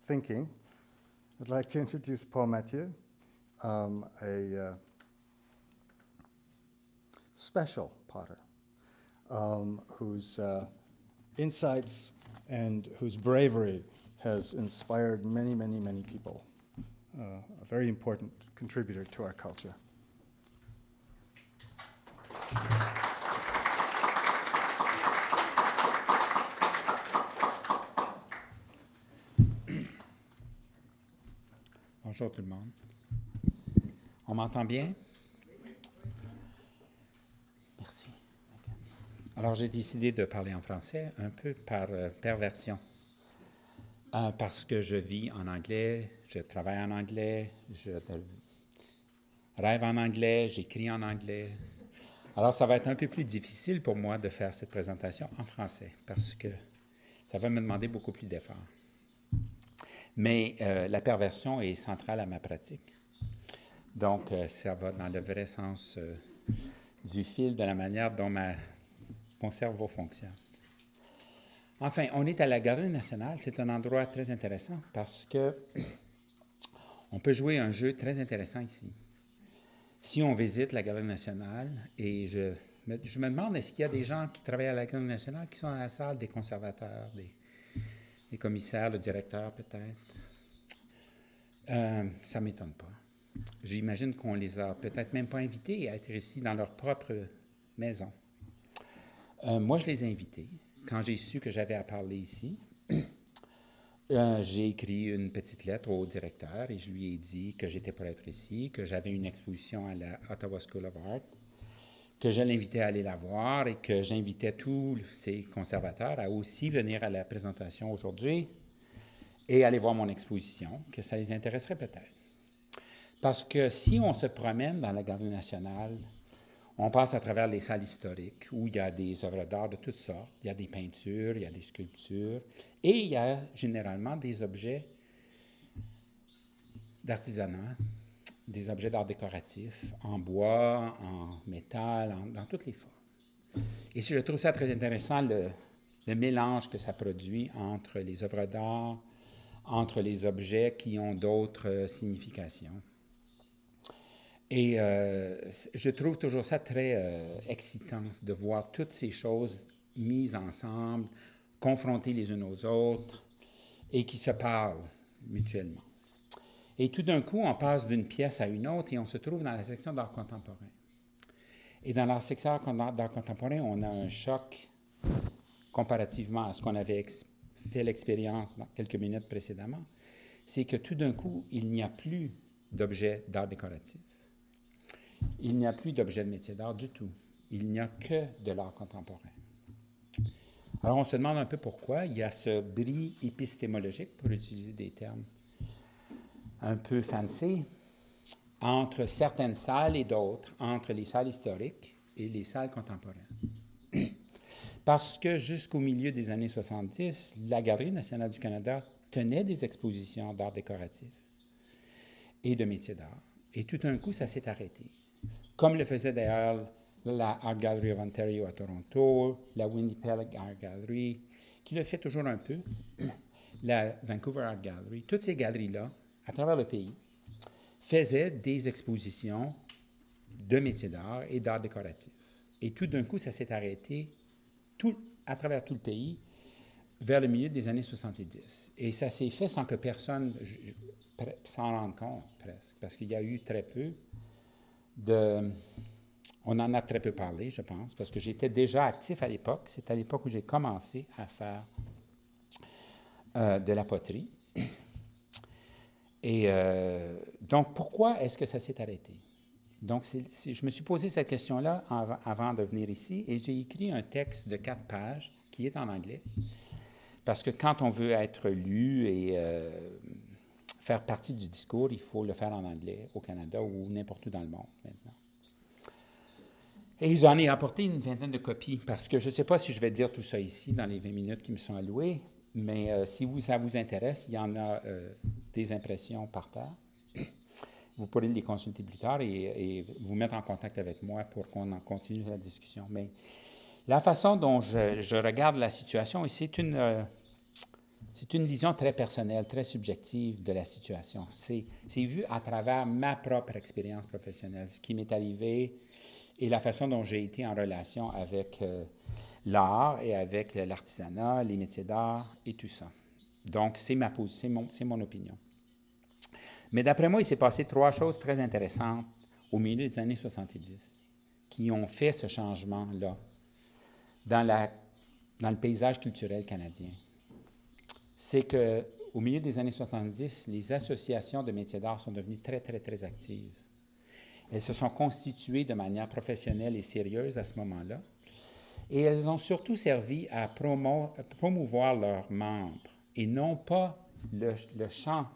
thinking, I'd like to introduce Paul Mathieu, a special potter whose insights and whose bravery has inspired many, many, many people. A very important contributor to our culture. Bonjour tout le monde. On m'entend bien? Merci. Alors, j'ai décidé de parler en français un peu par perversion. Parce que je vis en anglais, je travaille en anglais, je rêve en anglais, j'écris en anglais. Alors, ça va être un peu plus difficile pour moi de faire cette présentation en français parce que ça va me demander beaucoup plus d'efforts. Mais la perversion est centrale à ma pratique. Donc, ça va dans le vrai sens du fil de la manière dont mon cerveau fonctionne. Enfin, on est à la Galerie nationale. C'est un endroit très intéressant parce que on peut jouer un jeu très intéressant ici. Si on visite la Galerie nationale, et je me demande, est-ce qu'il y a des gens qui travaillent à la Galerie nationale qui sont dans la salle, des conservateurs, des commissaires, le directeur peut-être? Ça ne m'étonne pas. J'imagine qu'on les a peut-être même pas invités à être ici dans leur propre maison. Moi, je les ai invités. Quand j'ai su que j'avais à parler ici, j'ai écrit une petite lettre au directeur et je lui ai dit que j'étais pour être ici, que j'avais une exposition à la Ottawa School of Art, que je l'invitais à aller la voir et que j'invitais tous ces conservateurs à aussi venir à la présentation aujourd'hui et aller voir mon exposition, que ça les intéresserait peut-être. Parce que si on se promène dans la Galerie nationale, on passe à travers les salles historiques où il y a des œuvres d'art de toutes sortes. Il y a des peintures, il y a des sculptures et il y a généralement des objets d'artisanat, des objets d'art décoratif, en bois, en métal, dans toutes les formes. Et je trouve ça très intéressant, le mélange que ça produit entre les œuvres d'art, entre les objets qui ont d'autres significations. Et je trouve toujours ça très excitant de voir toutes ces choses mises ensemble, confrontées les unes aux autres et qui se parlent mutuellement. Et tout d'un coup, on passe d'une pièce à une autre et on se trouve dans la section d'art contemporain. Et dans la section d'art contemporain, on a un choc comparativement à ce qu'on avait fait l'expérience dans quelques minutes précédemment. C'est que tout d'un coup, il n'y a plus d'objets d'art décoratif. Il n'y a plus d'objets de métier d'art du tout. Il n'y a que de l'art contemporain. Alors, on se demande un peu pourquoi. Il y a ce bris épistémologique, pour utiliser des termes un peu fancy, entre certaines salles et d'autres, entre les salles historiques et les salles contemporaines. Parce que jusqu'au milieu des années 70, la Galerie nationale du Canada tenait des expositions d'art décoratif et de métiers d'art. Et tout d'un coup, ça s'est arrêté. Comme le faisait d'ailleurs la Art Gallery of Ontario à Toronto, la Winnipeg Art Gallery, qui le fait toujours un peu, la Vancouver Art Gallery. Toutes ces galeries-là, à travers le pays, faisaient des expositions de métiers d'art et d'art décoratif. Et tout d'un coup, ça s'est arrêté à travers tout le pays vers le milieu des années 70. Et ça s'est fait sans que personne s'en rende compte, presque, parce qu'il y a eu très peu on en a très peu parlé, je pense, parce que j'étais déjà actif à l'époque. C'est à l'époque où j'ai commencé à faire de la poterie. Et donc, pourquoi est-ce que ça s'est arrêté? Donc, je me suis posé cette question-là avant de venir ici et j'ai écrit un texte de 4 pages qui est en anglais. Parce que quand on veut être lu et faire partie du discours, il faut le faire en anglais au Canada ou n'importe où dans le monde maintenant. Et j'en ai apporté une vingtaine de copies parce que je ne sais pas si je vais dire tout ça ici dans les 20 minutes qui me sont allouées, mais si ça vous intéresse, il y en a des impressions par terre. Vous pourrez les consulter plus tard et vous mettre en contact avec moi pour qu'on en continue la discussion. Mais la façon dont je regarde la situation, et c'est C'est une vision très personnelle, très subjective de la situation. C'est vu à travers ma propre expérience professionnelle, ce qui m'est arrivé et la façon dont j'ai été en relation avec l'art et avec l'artisanat, les métiers d'art et tout ça. Donc, c'est mon opinion. Mais d'après moi, il s'est passé 3 choses très intéressantes au milieu des années 70 qui ont fait ce changement-là dans le paysage culturel canadien. C'est qu'au milieu des années 70, les associations de métiers d'art sont devenues très, très, très actives. Elles se sont constituées de manière professionnelle et sérieuse à ce moment-là. Et elles ont surtout servi à promouvoir leurs membres et non pas le champ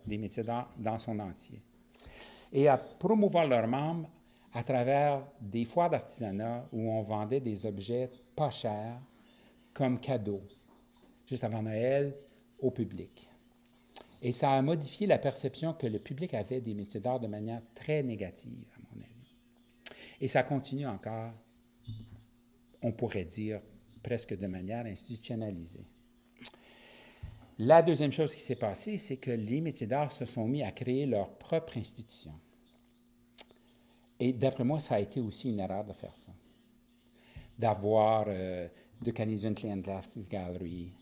des métiers d'art dans son entier. Et à promouvoir leurs membres à travers des foires d'artisanat où on vendait des objets pas chers comme cadeaux, juste avant Noël, au public. Et ça a modifié la perception que le public avait des métiers d'art de manière très négative, à mon avis. Et ça continue encore, on pourrait dire, presque de manière institutionnalisée. La deuxième chose qui s'est passée, c'est que les métiers d'art se sont mis à créer leur propre institution. Et d'après moi, ça a été aussi une erreur de faire ça. D'avoir The Canadian Client Gallery,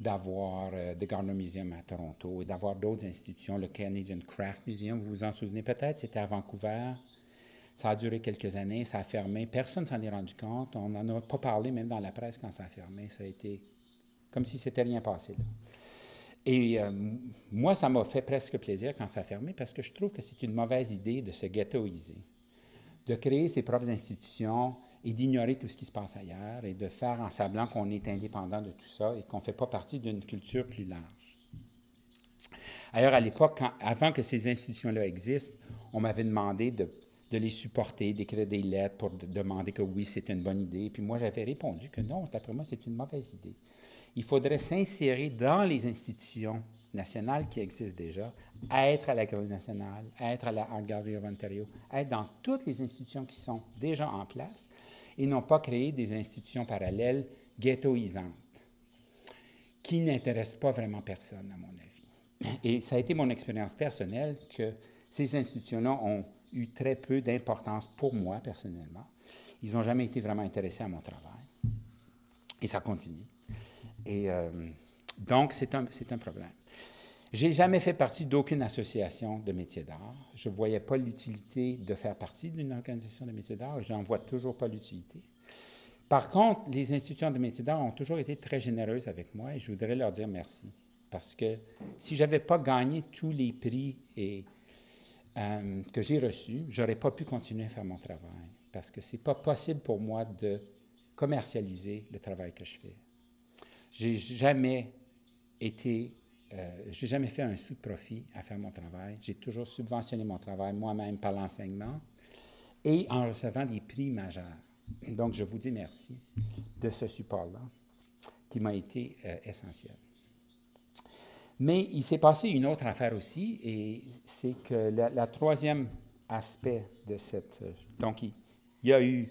d'avoir The Gardner Museum à Toronto et d'avoir d'autres institutions, le Canadian Craft Museum, vous vous en souvenez peut-être, c'était à Vancouver. Ça a duré quelques années, ça a fermé, personne ne s'en est rendu compte, on n'en a pas parlé même dans la presse quand ça a fermé, ça a été comme si c'était rien passé là. Et moi, ça m'a fait presque plaisir quand ça a fermé parce que je trouve que c'est une mauvaise idée de se ghettoiser, de créer ses propres institutions et d'ignorer tout ce qui se passe ailleurs et de faire en semblant qu'on est indépendant de tout ça et qu'on ne fait pas partie d'une culture plus large. D'ailleurs, à l'époque, avant que ces institutions-là existent, on m'avait demandé de les supporter, d'écrire des lettres pour demander que oui, c'était une bonne idée. Puis moi, j'avais répondu que non, d'après moi, c'est une mauvaise idée. Il faudrait s'insérer dans les institutions nationales qui existent déjà, être à la Galerie nationale, être à la Art Gallery of Ontario, être dans toutes les institutions qui sont déjà en place et non pas créer des institutions parallèles ghettoisantes qui n'intéressent pas vraiment personne, à mon avis. Et ça a été mon expérience personnelle que ces institutions-là ont eu très peu d'importance pour moi, personnellement. Ils n'ont jamais été vraiment intéressés à mon travail. Et ça continue. Et donc, c'est un problème. Je n'ai jamais fait partie d'aucune association de métiers d'art. Je ne voyais pas l'utilité de faire partie d'une organisation de métiers d'art. Je n'en vois toujours pas l'utilité. Par contre, les institutions de métiers d'art ont toujours été très généreuses avec moi et je voudrais leur dire merci. Parce que si je n'avais pas gagné tous les prix que j'ai reçus, je n'aurais pas pu continuer à faire mon travail. Parce que ce n'est pas possible pour moi de commercialiser le travail que je fais. J'ai jamais fait un sou de profit à faire mon travail. J'ai toujours subventionné mon travail moi-même par l'enseignement et en recevant des prix majeurs. Donc, je vous dis merci de ce support-là qui m'a été essentiel. Mais il s'est passé une autre affaire aussi, et c'est que la troisième aspect de cette... donc, il y a eu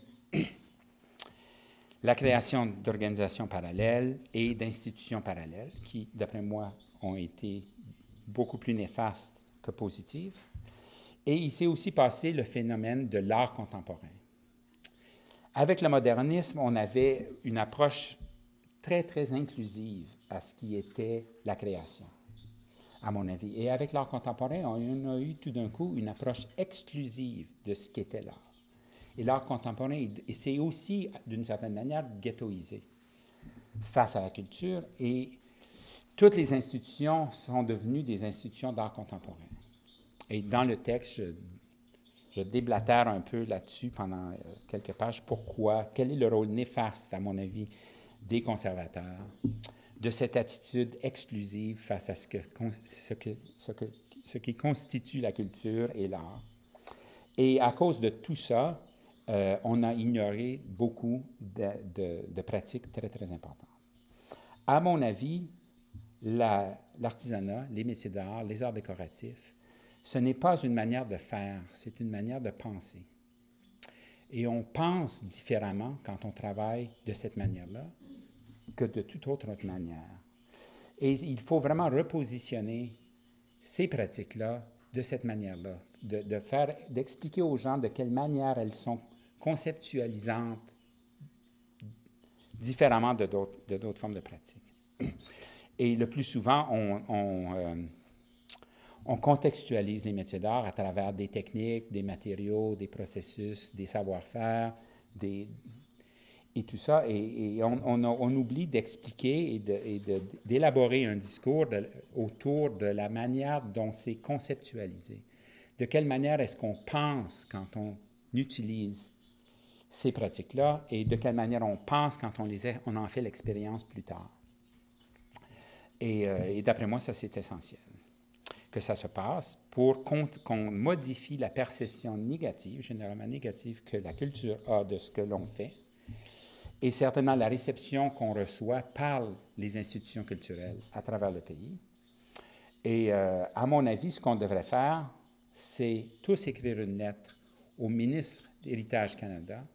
la création d'organisations parallèles et d'institutions parallèles qui, d'après moi, ont été beaucoup plus néfastes que positives. Et il s'est aussi passé le phénomène de l'art contemporain. Avec le modernisme, on avait une approche très, très inclusive à ce qui était la création, à mon avis. Et avec l'art contemporain, on a eu tout d'un coup une approche exclusive de ce qu'était l'art. Et l'art contemporain, c'est aussi, d'une certaine manière, ghettoisé face à la culture. Et toutes les institutions sont devenues des institutions d'art contemporain. Et dans le texte, je déblatère un peu là-dessus pendant quelques pages. Pourquoi? Quel est le rôle néfaste, à mon avis, des conservateurs, de cette attitude exclusive face à ce qui constitue la culture et l'art. Et à cause de tout ça, on a ignoré beaucoup de pratiques très, très importantes. À mon avis, l'artisanat, les métiers d'art, les arts décoratifs, ce n'est pas une manière de faire, c'est une manière de penser. Et on pense différemment quand on travaille de cette manière-là que de toute autre manière. Et il faut vraiment repositionner ces pratiques-là de cette manière-là, d'expliquer aux gens de quelle manière elles sont conceptualisantes différemment de d'autres formes de pratiques. Et le plus souvent, on contextualise les métiers d'art à travers des techniques, des matériaux, des processus, des savoir-faire, et tout ça. Et on oublie d'expliquer et d'élaborer un discours autour de la manière dont c'est conceptualisé. De quelle manière est-ce qu'on pense quand on utilise ces pratiques-là et de quelle manière on pense quand on en fait l'expérience plus tard. Et d'après moi, ça, c'est essentiel. Que ça se passe pour qu'on modifie la perception négative, généralement négative, que la culture a de ce que l'on fait et certainement la réception qu'on reçoit par les institutions culturelles à travers le pays. Et à mon avis, ce qu'on devrait faire, c'est tous écrire une lettre au ministre d'Héritage Canada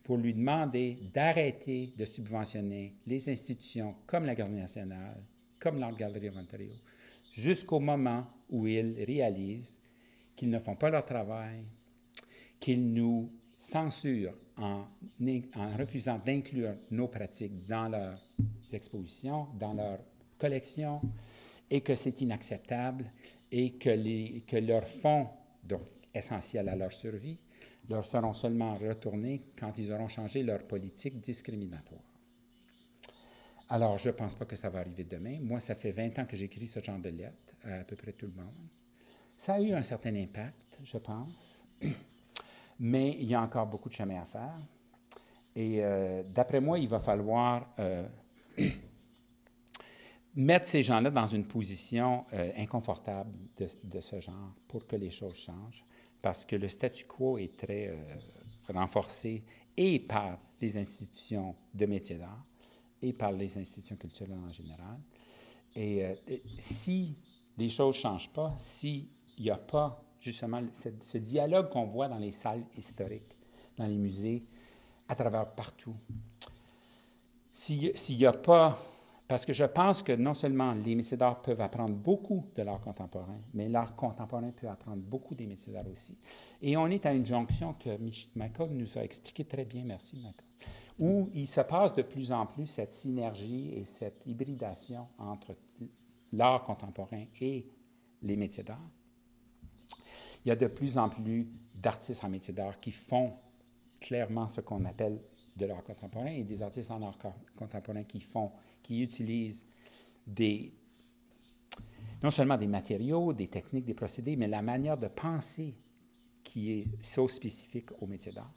pour lui demander d'arrêter de subventionner les institutions comme la Galerie nationale, comme l'Art Gallery of Ontario, jusqu'au moment où ils réalisent qu'ils ne font pas leur travail, qu'ils nous censurent en refusant d'inclure nos pratiques dans leurs expositions, dans leurs collections, et que c'est inacceptable et que leurs fonds, donc essentiels à leur survie, leur seront seulement retournés quand ils auront changé leur politique discriminatoire. Alors, je ne pense pas que ça va arriver demain. Moi, ça fait 20 ans que j'écris ce genre de lettres à peu près tout le monde. Ça a eu un certain impact, je pense, mais il y a encore beaucoup de chemin à faire. Et d'après moi, il va falloir mettre ces gens-là dans une position inconfortable de ce genre pour que les choses changent, parce que le statu quo est très renforcé et par les institutions de métiers d'art et par les institutions culturelles en général. Et si les choses ne changent pas, s'il n'y a pas justement ce dialogue qu'on voit dans les salles historiques, dans les musées, à travers partout, s'il n'y a pas... Parce que je pense que non seulement les métiers d'art peuvent apprendre beaucoup de l'art contemporain, mais l'art contemporain peut apprendre beaucoup des métiers d'art aussi. Et on est à une jonction que Michael nous a expliqué très bien, merci Michael, où il se passe de plus en plus cette synergie et cette hybridation entre l'art contemporain et les métiers d'art. Il y a de plus en plus d'artistes en métiers d'art qui font clairement ce qu'on appelle de l'art contemporain et des artistes en art contemporain qui utilisent non seulement des matériaux, des techniques, des procédés, mais la manière de penser qui est so spécifique au métier d'art.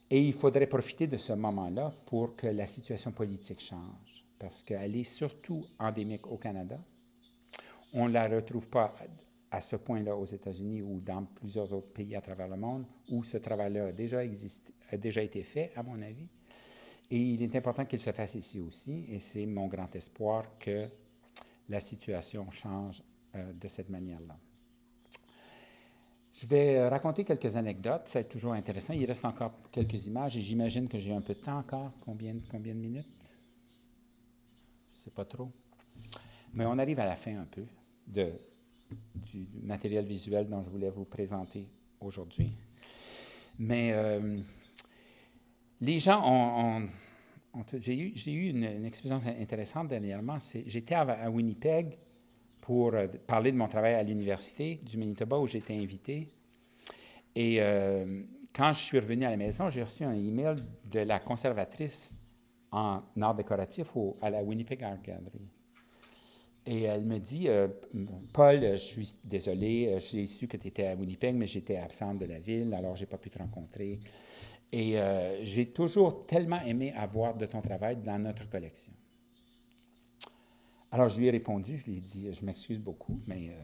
Et il faudrait profiter de ce moment-là pour que la situation politique change, parce qu'elle est surtout endémique au Canada. On ne la retrouve pas à ce point-là aux États-Unis ou dans plusieurs autres pays à travers le monde, où ce travail-là a déjà été fait, à mon avis. Et il est important qu'il se fasse ici aussi, et c'est mon grand espoir que la situation change de cette manière-là. Je vais raconter quelques anecdotes, c'est toujours intéressant. Il reste encore quelques images, et j'imagine que j'ai un peu de temps encore. Combien de minutes? Je ne sais pas trop. Mais on arrive à la fin un peu du matériel visuel dont je voulais vous présenter aujourd'hui. Mais les gens j'ai eu une expérience intéressante dernièrement. J'étais à Winnipeg pour parler de mon travail à l'Université du Manitoba où j'étais invité. Et quand je suis revenu à la maison, j'ai reçu un email de la conservatrice en art décoratif à la Winnipeg Art Gallery. Et elle me dit, Paul, je suis désolé, j'ai su que tu étais à Winnipeg, mais j'étais absente de la ville, alors je n'ai pas pu te rencontrer. Et j'ai toujours tellement aimé avoir de ton travail dans notre collection. Alors, je lui ai répondu, je lui ai dit, je m'excuse beaucoup, mais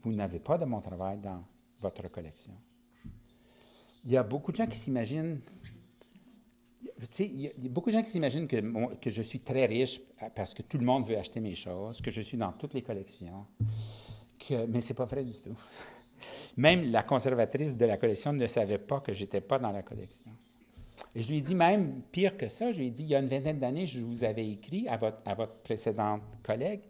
vous n'avez pas de mon travail dans votre collection. Il y a beaucoup de gens qui s'imaginent... Tu sais, il y a beaucoup de gens qui s'imaginent que je suis très riche parce que tout le monde veut acheter mes choses, que je suis dans toutes les collections, mais ce n'est pas vrai du tout. Même la conservatrice de la collection ne savait pas que je n'étais pas dans la collection. Et je lui ai dit même, pire que ça, je lui ai dit, il y a une vingtaine d'années, je vous avais écrit à votre précédente collègue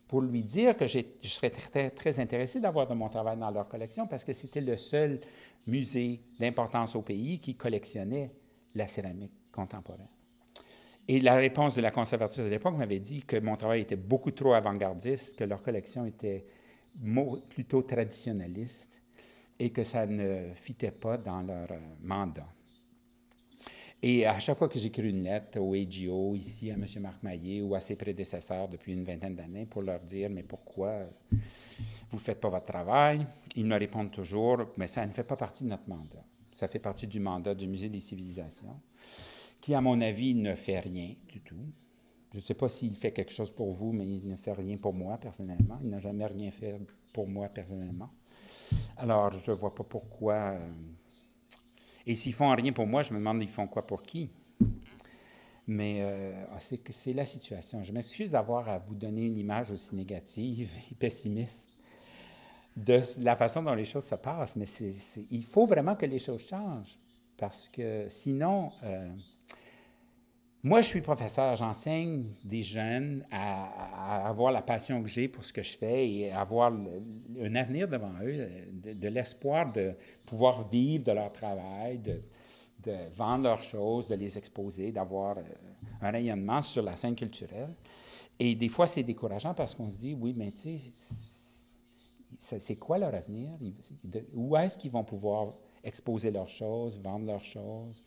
pour lui dire que je serais très, très intéressé d'avoir de mon travail dans leur collection parce que c'était le seul musée d'importance au pays qui collectionnait la céramique contemporaine. Et la réponse de la conservatrice de l'époque m'avait dit que mon travail était beaucoup trop avant-gardiste, que leur collection était plutôt traditionnaliste et que ça ne fitait pas dans leur mandat. Et à chaque fois que j'écris une lettre au AGO, ici, à M. Marc Maillé ou à ses prédécesseurs depuis une vingtaine d'années pour leur dire « Mais pourquoi vous ne faites pas votre travail? » Ils me répondent toujours « Mais ça ne fait pas partie de notre mandat. Ça fait partie du mandat du Musée des civilisations, qui, à mon avis, ne fait rien du tout. Je ne sais pas s'il fait quelque chose pour vous, mais il ne fait rien pour moi, personnellement. Il n'a jamais rien fait pour moi, personnellement. Alors, je ne vois pas pourquoi... Et s'ils font rien pour moi, je me demande ils font quoi pour qui. Mais c'est la situation. Je m'excuse d'avoir à vous donner une image aussi négative et pessimiste de la façon dont les choses se passent, mais il faut vraiment que les choses changent, parce que sinon, moi je suis professeur, j'enseigne des jeunes à avoir la passion que j'ai pour ce que je fais et avoir un avenir devant eux, de l'espoir de pouvoir vivre de leur travail, de vendre leurs choses, de les exposer, d'avoir un rayonnement sur la scène culturelle. Et des fois, c'est décourageant parce qu'on se dit, oui, mais tu sais, c'est quoi leur avenir? Où est-ce qu'ils vont pouvoir exposer leurs choses, vendre leurs choses,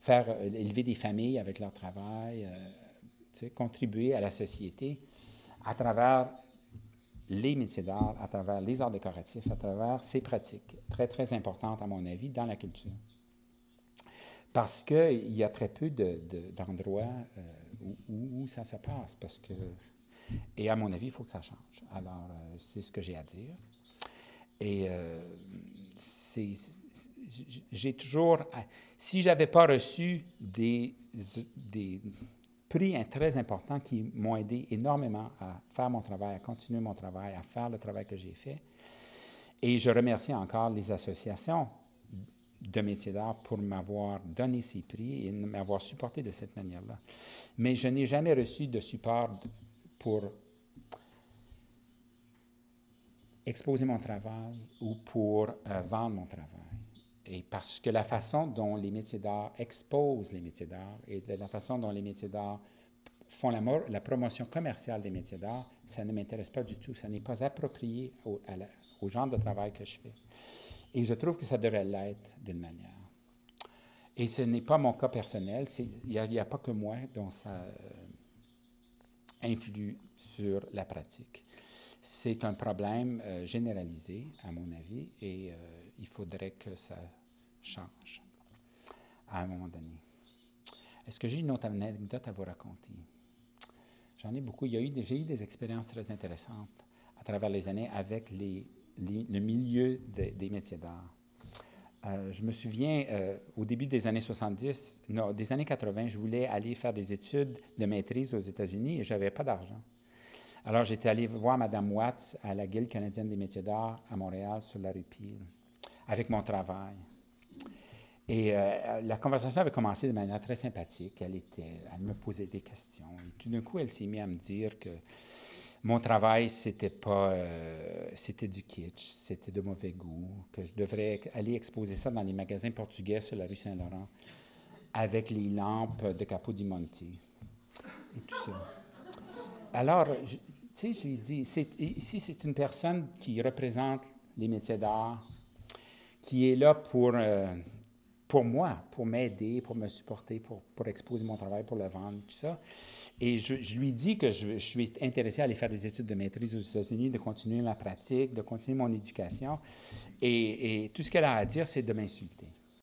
faire élever des familles avec leur travail, contribuer à la société à travers les métiers d'art, à travers les arts décoratifs, à travers ces pratiques très, très importantes, à mon avis, dans la culture. Parce qu'il y a très peu d'endroits où ça se passe. Et à mon avis, il faut que ça change. Alors, c'est ce que j'ai à dire. Et j'ai toujours... Si je n'avais pas reçu des prix très importants qui m'ont aidé énormément à faire mon travail, à continuer mon travail, à faire le travail que j'ai fait, et je remercie encore les associations de métiers d'art pour m'avoir donné ces prix et m'avoir supporté de cette manière-là. Mais je n'ai jamais reçu de support pour exposer mon travail ou pour vendre mon travail. Et parce que la façon dont les métiers d'art exposent les métiers d'art et de la façon dont les métiers d'art font la promotion commerciale des métiers d'art, ça ne m'intéresse pas du tout. Ça n'est pas approprié au genre de travail que je fais. Et je trouve que ça devrait l'être d'une manière. Et ce n'est pas mon cas personnel. Il n'y a pas que moi dont ça influe sur la pratique. C'est un problème généralisé, à mon avis, et il faudrait que ça change à un moment donné. Est-ce que j'ai une autre anecdote à vous raconter? J'en ai beaucoup. J'ai eu des expériences très intéressantes à travers les années avec le milieu des métiers d'art. Je me souviens, au début des années 70, non, des années 80, je voulais aller faire des études de maîtrise aux États-Unis et je n'avais pas d'argent. Alors, j'étais allé voir Mme Watts à la Guilde canadienne des métiers d'art à Montréal, sur la rue Peel, avec mon travail. Et la conversation avait commencé de manière très sympathique. Elle me posait des questions. Et tout d'un coup, elle s'est mise à me dire que mon travail, c'était du kitsch, c'était de mauvais goût, que je devrais aller exposer ça dans les magasins portugais sur la rue Saint-Laurent avec les lampes de Capodimonte et tout ça. Alors, tu sais, j'ai dit, ici, c'est une personne qui représente les métiers d'art, qui est là pour moi, pour m'aider, pour me supporter, pour exposer mon travail, pour le vendre, tout ça. Et je lui dis que je suis intéressé à aller faire des études de maîtrise aux États-Unis, de continuer ma pratique, de continuer mon éducation. Et tout ce qu'elle a à dire, c'est de m'insulter.